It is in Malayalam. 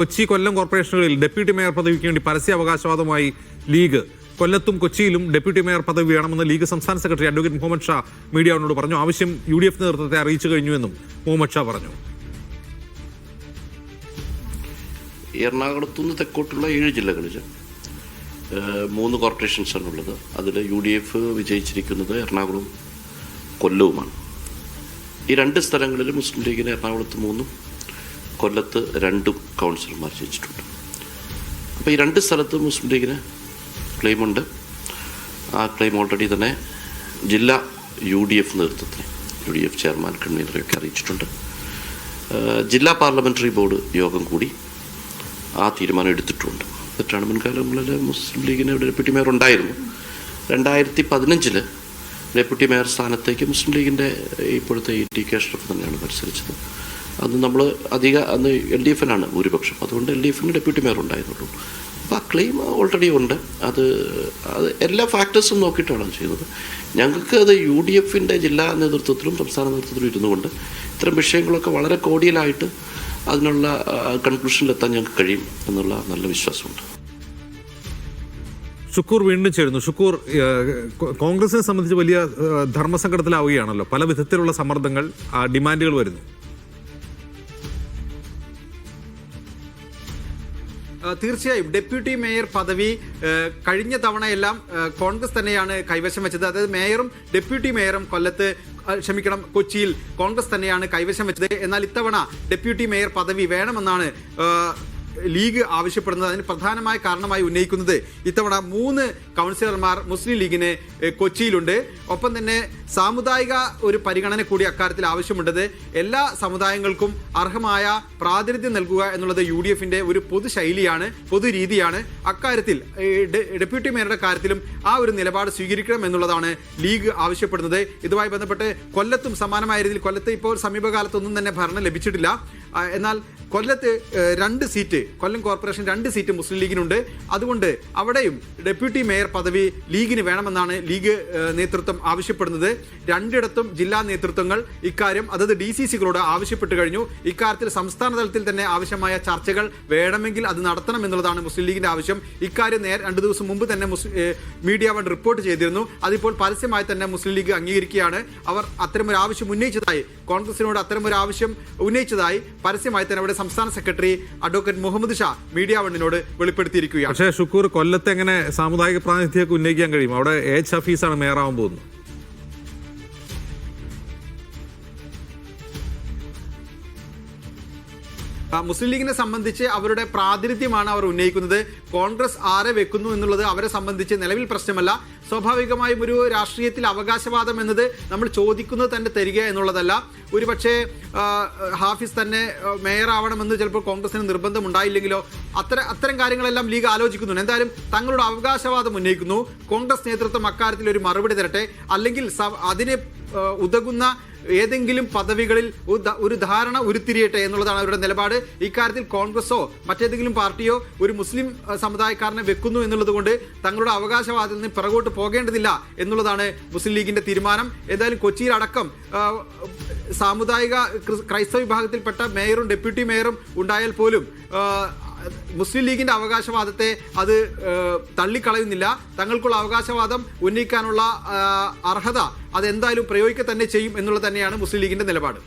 കൊച്ചി കൊല്ലം കോർപ്പറേഷനുകളിൽ ഡെപ്യൂട്ടി മേയർ പദവിക്ക് വേണ്ടി പരസ്യ അവകാശവാദമായി ലീഗ്. കൊല്ലത്തും കൊച്ചിയിലും ഡെപ്യൂട്ടി മേയർ പദവി വേണമെന്ന് ലീഗ് സംസ്ഥാന സെക്രട്ടറി അഡ്വക്കേറ്റ് മുഹമ്മദ് ഷാ മീഡിയയോട് പറഞ്ഞു. ആവശ്യം UDF നേതൃത്വത്തെ അറിയിച്ചു കഴിഞ്ഞുവെന്നും മുഹമ്മദ് ഷാ പറഞ്ഞു. എറണാകുളത്തുനിന്ന് തെക്കോട്ടുള്ള 7 ജില്ലകളിൽ 3 കോർപ്പറേഷൻസാണുള്ളത്. അതിൽ UDF വിജയിച്ചിരിക്കുന്നത് എറണാകുളം കൊല്ലവുമാണ്. ഈ 2 സ്ഥലങ്ങളിൽ മുസ്ലിം ലീഗിന് എറണാകുളത്ത് 3 കൊല്ലത്ത് 2 കൗൺസിലർമാർ ജയിച്ചിട്ടുണ്ട്. അപ്പോൾ ഈ 2 സ്ഥലത്ത് മുസ്ലിം ലീഗിന് ക്ലെയിമുണ്ട്. ആ ക്ലെയിം ഓൾറെഡി തന്നെ ജില്ലാ UDF നേതൃത്വത്തിന് UDF ചെയർമാൻ കൺവീനറെയൊക്കെ അറിയിച്ചിട്ടുണ്ട്. ജില്ലാ പാർലമെൻ്ററി ബോർഡ് യോഗം കൂടി ആ തീരുമാനം എടുത്തിട്ടുണ്ട്. എന്നിട്ടാണ് മുൻകാലങ്ങളിൽ മുസ്ലിം ലീഗിന് ഡെപ്യൂട്ടി മേയർ ഉണ്ടായിരുന്നു. 2015 ഡെപ്യൂട്ടി മേയർ സ്ഥാനത്തേക്ക് മുസ്ലിം ലീഗിൻ്റെ ഇപ്പോഴത്തെ TK അഷ്റഫ് തന്നെയാണ് മത്സരിച്ചത്. അത് നമ്മൾ അന്ന് LDF-നാണ് ഭൂരിപക്ഷം. അതുകൊണ്ട് LDF-ന് ഡെപ്യൂട്ടി മേയർ ഉണ്ടായിരുന്നുള്ളൂ. അപ്പോൾ ആ ക്ലെയിം ഓൾറെഡി ഉണ്ട്. അത് എല്ലാ ഫാക്ടേഴ്സും നോക്കിയിട്ടാണ് അത് ചെയ്യുന്നത്. ഞങ്ങൾക്ക് അത് UDF-ൻ്റെ ജില്ലാ നേതൃത്വത്തിലും സംസ്ഥാന നേതൃത്വത്തിലും ഇരുന്നുകൊണ്ട് ഇത്തരം വിഷയങ്ങളൊക്കെ വളരെ കോഡിയലായിട്ട് അതിനുള്ള കൺക്ലൂഷനിലെത്താൻ ഞങ്ങൾക്ക് കഴിയും എന്നുള്ള നല്ല വിശ്വാസമുണ്ട്. ഷുക്കൂർ വീണ്ടും ചേരുന്നു. ഷുക്കൂർ, കോൺഗ്രസിനെ സംബന്ധിച്ച് വലിയ ധർമ്മസങ്കടത്തിലാവുകയാണല്ലോ. പല വിധത്തിലുള്ള സമ്മർദ്ദങ്ങൾ, ഡിമാൻഡുകൾ വരുന്നു. തീർച്ചയായും ഡെപ്യൂട്ടി മേയർ പദവി കഴിഞ്ഞ തവണയെല്ലാം കോൺഗ്രസ് തന്നെയാണ് കൈവശം വെച്ചത്. അതായത് മേയറും ഡെപ്യൂട്ടി മേയറും കൊച്ചിയിൽ കോൺഗ്രസ് തന്നെയാണ് കൈവശം വെച്ചത്. എന്നാൽ ഇത്തവണ ഡെപ്യൂട്ടി മേയർ പദവി വേണമെന്നാണ് ലീഗ് ആവശ്യപ്പെടുന്നത്. അതിന് പ്രധാനമായ കാരണമായി ഉന്നയിക്കുന്നത് ഇത്തവണ 3 കൗൺസിലർമാർ മുസ്ലിം ലീഗിന് കൊച്ചിയിലുണ്ട്. ഒപ്പം തന്നെ സാമുദായിക ഒരു പരിഗണന കൂടി അക്കാര്യത്തിൽ ആവശ്യമുണ്ടത്. എല്ലാ സമുദായങ്ങൾക്കും അർഹമായ പ്രാതിനിധ്യം നൽകുക എന്നുള്ളത് UDF-ന്റെ ഒരു പൊതുശൈലിയാണ്, പൊതുരീതിയാണ്. അക്കാര്യത്തിൽ ഡെപ്യൂട്ടി മേയറുടെ കാര്യത്തിലും ആ ഒരു നിലപാട് സ്വീകരിക്കണം എന്നുള്ളതാണ് ലീഗ് ആവശ്യപ്പെടുന്നത്. ഇതുമായി ബന്ധപ്പെട്ട് കൊല്ലത്തും സമാനമായ രീതിയിൽ, കൊല്ലത്ത് ഇപ്പോൾ സമീപകാലത്തൊന്നും തന്നെ ഭരണം ലഭിച്ചിട്ടില്ല. എന്നാൽ കൊല്ലത്ത് 2 സീറ്റ്, കൊല്ലം കോർപ്പറേഷൻ 2 സീറ്റ് മുസ്ലിം ലീഗിനുണ്ട്. അതുകൊണ്ട് അവിടെയും ഡെപ്യൂട്ടി മേയർ പദവി ലീഗിന് വേണമെന്നാണ് ലീഗ് നേതൃത്വം ആവശ്യപ്പെടുന്നത്. 2ഇടത്തും ജില്ലാ നേതൃത്വങ്ങൾ ഇക്കാര്യം അതത് DCC-കളോട് ആവശ്യപ്പെട്ടു കഴിഞ്ഞു. ഇക്കാര്യത്തിൽ സംസ്ഥാന തലത്തിൽ തന്നെ ആവശ്യമായ ചർച്ചകൾ വേണമെങ്കിൽ അത് നടത്തണം എന്നുള്ളതാണ് മുസ്ലിം ലീഗിന്റെ ആവശ്യം. ഇക്കാര്യം 2 ദിവസം മുമ്പ് തന്നെ മീഡിയ വൺ റിപ്പോർട്ട് ചെയ്തിരുന്നു. അതിപ്പോൾ പരസ്യമായി തന്നെ മുസ്ലിം ലീഗ് അംഗീകരിക്കുകയാണ്. അവർ അത്തരമൊരു ആവശ്യം ഉന്നയിച്ചതായി, കോൺഗ്രസിനോട് അത്തരമൊരു ആവശ്യം ഉന്നയിച്ചതായി പരസ്യമായി തന്നെ അവിടെ സംസ്ഥാന secretary advocate Muhammad Shah media വണ്ണിനോട് വെളിപ്പെടുത്തിയിരിക്കുകയാണ്. പക്ഷേ ഷുക്കൂർ, കൊല്ലത്ത് എങ്ങനെ സാമുദായിക പ്രാതിനിധ്യമൊക്കെ ഉന്നയിക്കാൻ കഴിയും? അവിടെ H ഹഫീസാണ് മേയറാവാൻ പോകുന്നത്. മുസ്ലിം ലീഗിനെ സംബന്ധിച്ച് അവരുടെ പ്രാതിനിധ്യമാണ് അവർ ഉന്നയിക്കുന്നത്. കോൺഗ്രസ് ആരെ വെക്കുന്നു എന്നുള്ളത് അവരെ സംബന്ധിച്ച് നിലവിൽ പ്രശ്നമല്ല. സ്വാഭാവികമായും ഒരു രാഷ്ട്രീയത്തിൽ അവകാശവാദം എന്നത് നമ്മൾ ചോദിക്കുന്നത് തന്നെ തരിക എന്നുള്ളതല്ല. ഒരുപക്ഷെ ഹാഫിസ് തന്നെ മേയർ ആവണമെന്ന് ചിലപ്പോൾ കോൺഗ്രസിന് നിർബന്ധം ഉണ്ടായില്ലെങ്കിലോ അത്തരം കാര്യങ്ങളെല്ലാം ലീഗ് ആലോചിക്കുന്നുണ്ട്. എന്തായാലും തങ്ങളുടെ അവകാശവാദം ഉന്നയിക്കുന്നു. കോൺഗ്രസ് നേതൃത്വം അക്കാര്യത്തിൽ ഒരു മറുപടി തരട്ടെ, അല്ലെങ്കിൽ അതിനെ ഉതകുന്ന ഏതെങ്കിലും പദവികളിൽ ഒരു ധാരണ ഉരുത്തിരിയട്ടെ എന്നുള്ളതാണ് അവരുടെ നിലപാട്. ഇക്കാര്യത്തിൽ കോൺഗ്രസോ മറ്റേതെങ്കിലും പാർട്ടിയോ ഒരു മുസ്ലിം സമുദായക്കാരനെ വെക്കുന്നു എന്നുള്ളത് കൊണ്ട് തങ്ങളുടെ അവകാശവാദത്തിൽ നിന്ന് പിറകോട്ട് പോകേണ്ടതില്ല എന്നുള്ളതാണ് മുസ്ലിം ലീഗിന്റെ തീരുമാനം. ഏതായാലും കൊച്ചിയിലടക്കം സാമുദായിക ക്രൈസ്തവ വിഭാഗത്തിൽപ്പെട്ട മേയറും ഡെപ്യൂട്ടി മേയറും ഉണ്ടായാൽ പോലും മുസ്ലിം ലീഗിന്റെ അവകാശവാദത്തെ അത് തള്ളിക്കളയുന്നില്ല. തങ്ങൾക്കുള്ള അവകാശവാദം ഉന്നയിക്കാനുള്ള അർഹത അതെന്തായാലും പ്രയോഗിക്കുക തന്നെ ചെയ്യും എന്നുള്ളത് തന്നെയാണ് മുസ്ലിം ലീഗിന്റെ നിലപാട്.